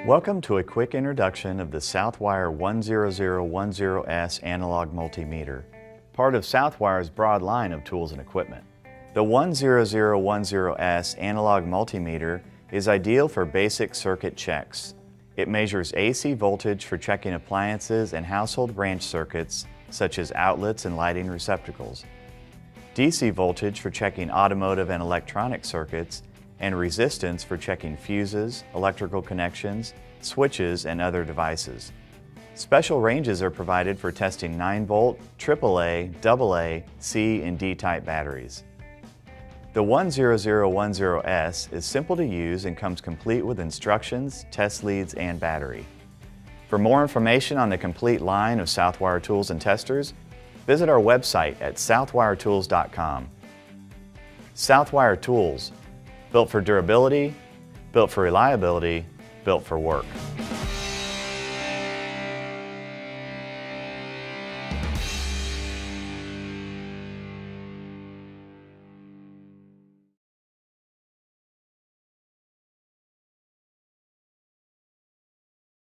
Welcome to a quick introduction of the Southwire 10010S analog multimeter, part of Southwire's broad line of tools and equipment. The 10010S analog multimeter is ideal for basic circuit checks. It measures AC voltage for checking appliances and household branch circuits such as outlets and lighting receptacles, DC voltage for checking automotive and electronic circuits, and resistance for checking fuses, electrical connections, switches, and other devices. Special ranges are provided for testing 9-volt, AAA, AA, C, and D-type batteries. The 10010S is simple to use and comes complete with instructions, test leads, and battery. For more information on the complete line of Southwire tools and testers, visit our website at southwiretools.com. Southwire Tools, built for durability, built for reliability, built for work.